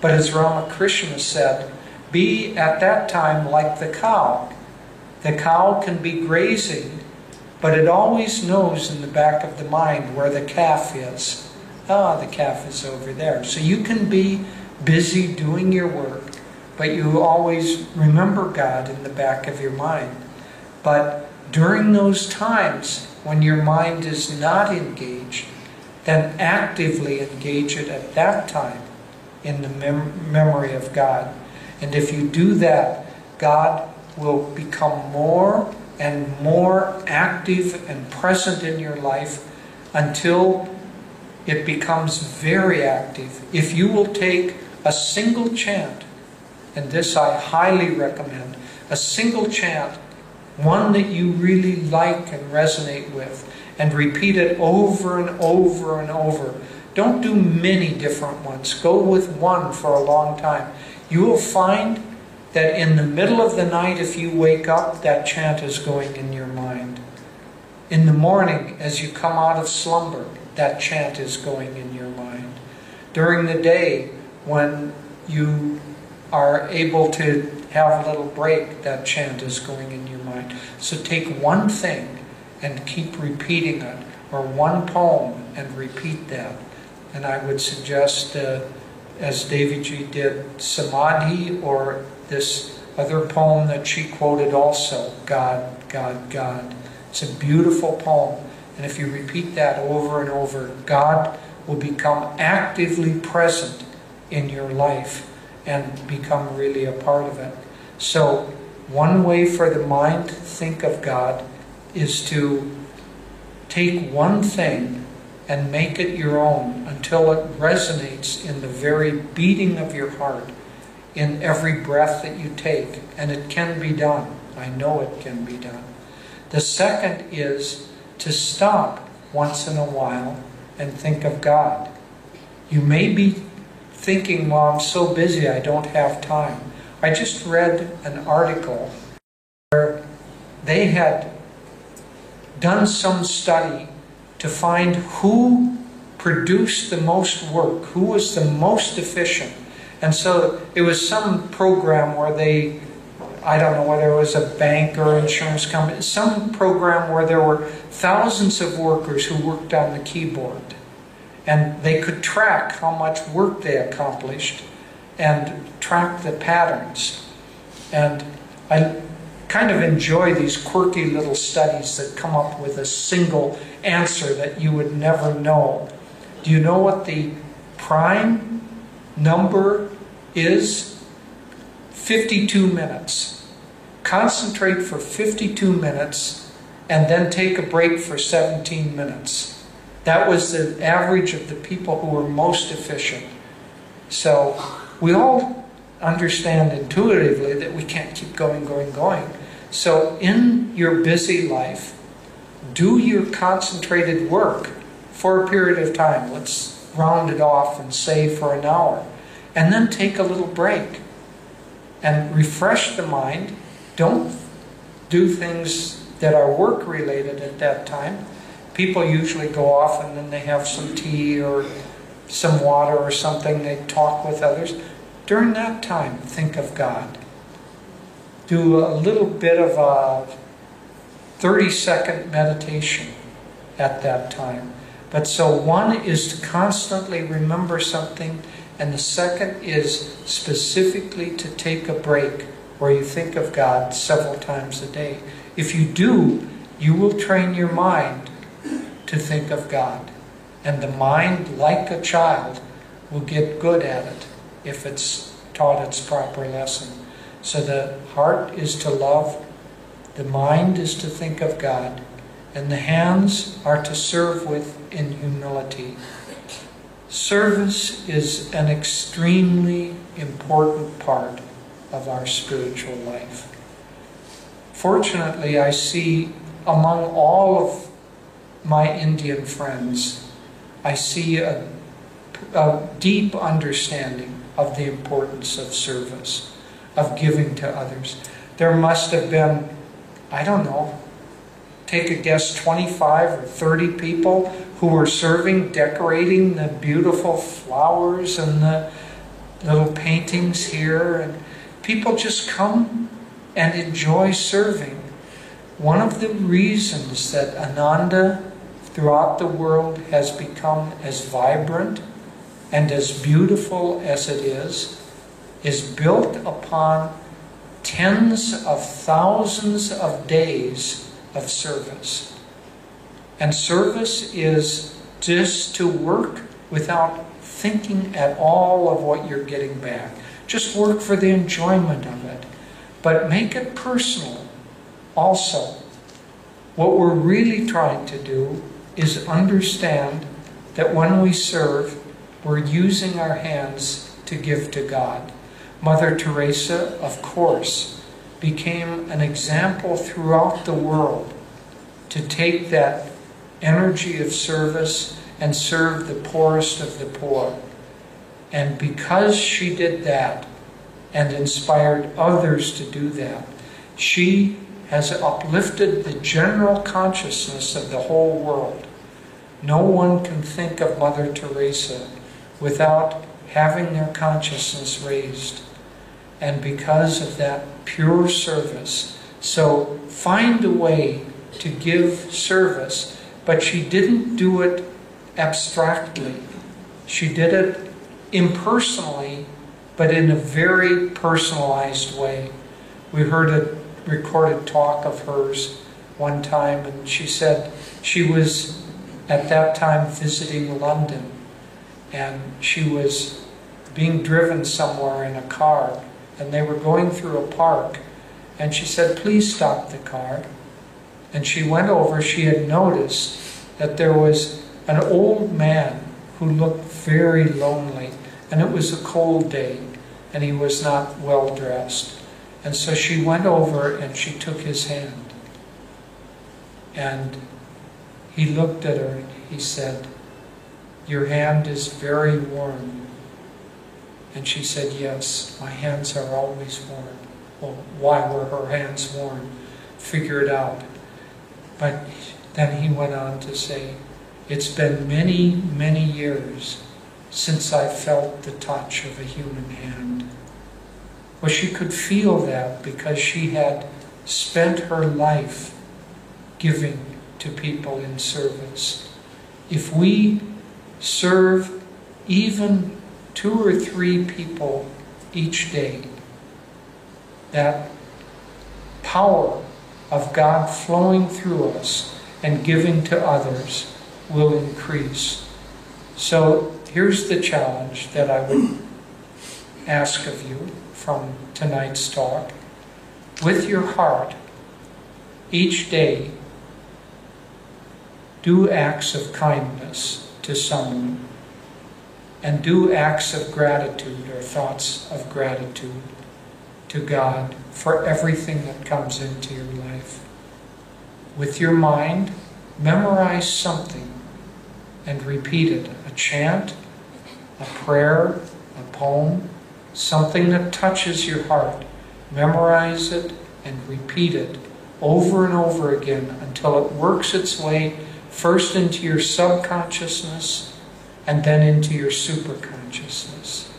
But as Ramakrishna said, be at that time like the cow. The cow can be grazing, but it always knows in the back of the mind where the calf is. Ah, the calf is over there. So you can be busy doing your work, but you always remember God in the back of your mind. But during those times when your mind is not engaged, then actively engage it at that time in the memory of God. And if you do that, God will become more and more active and present in your life until it becomes very active. If you will take a single chant, and this I highly recommend, a single chant, one that you really like and resonate with, and repeat it over and over and over. Don't do many different ones. Go with one for a long time. You will find that in the middle of the night, if you wake up, that chant is going in your mind. In the morning, as you come out of slumber, that chant is going in your mind. During the day, when you are able to have a little break, that chant is going in your mind. So take one thing and keep repeating it, or one poem and repeat that. And I would suggest, as Daviji did, Samadhi, or this other poem that she quoted also, God, God, God. It's a beautiful poem. And if you repeat that over and over, God will become actively present in your life and become really a part of it. So one way for the mind to think of God is to take one thing and make it your own until it resonates in the very beating of your heart, in every breath that you take. And it can be done. I know it can be done. The second is to stop once in a while and think of God. You may be thinking, well, I'm so busy I don't have time. I just read an article where they had done some study to find who produced the most work, who was the most efficient. And so it was some program where they, I don't know whether it was a bank or insurance company, some program where there were thousands of workers who worked on the keyboard. And they could track how much work they accomplished and track the patterns. And I kind of enjoy these quirky little studies that come up with a single answer that you would never know. Do you know what the prime number is? 52 minutes. Concentrate for 52 minutes and then take a break for 17 minutes. That was the average of the people who were most efficient. So we all understand intuitively that we can't keep going. So in your busy life, do your concentrated work for a period of time. Let's round it off and say for an hour. And then take a little break and refresh the mind. Don't do things that are work related at that time. People usually go off and then they have some tea or some water or something. They talk with others. During that time, think of God. Do a little bit of a 30-second meditation at that time. But so one is to constantly remember something, and the second is specifically to take a break where you think of God several times a day. If you do, you will train your mind to think of God. And the mind, like a child, will get good at it if it's taught its proper lesson. So the heart is to love, the mind is to think of God, and the hands are to serve with in humility. Service is an extremely important part of our spiritual life. Fortunately, I see among all of my Indian friends, I see a deep understanding of the importance of service, of giving to others. There must have been, I don't know, take a guess, 25 or 30 people who were serving, decorating the beautiful flowers and the little paintings here. And people just come and enjoy serving. One of the reasons that Ananda throughout the world has become as vibrant and as beautiful as it is built upon tens of thousands of days of service. And service is just to work without thinking at all of what you're getting back. Just work for the enjoyment of it. But make it personal also. What we're really trying to do is understand that when we serve, we're using our hands to give to God. Mother Teresa, of course, became an example throughout the world to take that energy of service and serve the poorest of the poor. And because she did that and inspired others to do that, she has uplifted the general consciousness of the whole world. No one can think of Mother Teresa without having their consciousness raised. And because of that pure service. So find a way to give service, but she didn't do it abstractly. She did it impersonally, but in a very personalized way. We heard a recorded talk of hers one time, and she said she was at that time visiting London, and she was being driven somewhere in a car, and they were going through a park, and she said, "Please stop the car." And she went over. She had noticed that there was an old man who looked very lonely, and it was a cold day, and he was not well dressed. And so she went over and she took his hand. And he looked at her and he said, "Your hand is very warm." And she said, "Yes, my hands are always warm." Well, why were her hands warm? Figure it out. But then he went on to say, It's been many, many years since I felt the touch of a human hand. Well, she could feel that because she had spent her life giving to people in service. If we serve even 2 or 3 people each day, that power of God flowing through us and giving to others will increase. So here's the challenge that I would ask of you from tonight's talk. With your heart, each day, do acts of kindness to someone, and do acts of gratitude or thoughts of gratitude to God for everything that comes into your life. With your mind, memorize something and repeat it. A chant, a prayer, a poem, something that touches your heart. Memorize it and repeat it over and over again until it works its way first into your subconsciousness and then into your superconsciousness.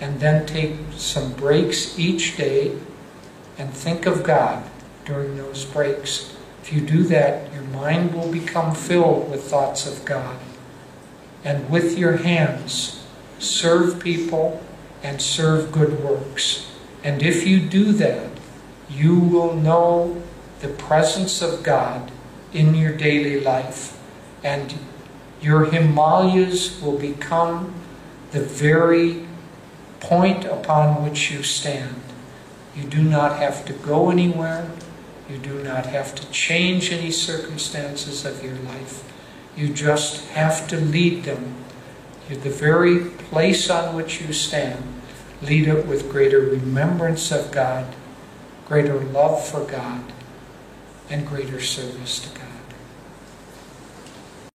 And then take some breaks each day and think of God during those breaks. If you do that, your mind will become filled with thoughts of God. And with your hands, serve people and serve good works. And if you do that, you will know the presence of God in your daily life. And your Himalayas will become the very point upon which you stand. You do not have to go anywhere. You do not have to change any circumstances of your life. You just have to lead them. The very place on which you stand, lead it with greater remembrance of God, greater love for God, and greater service to God.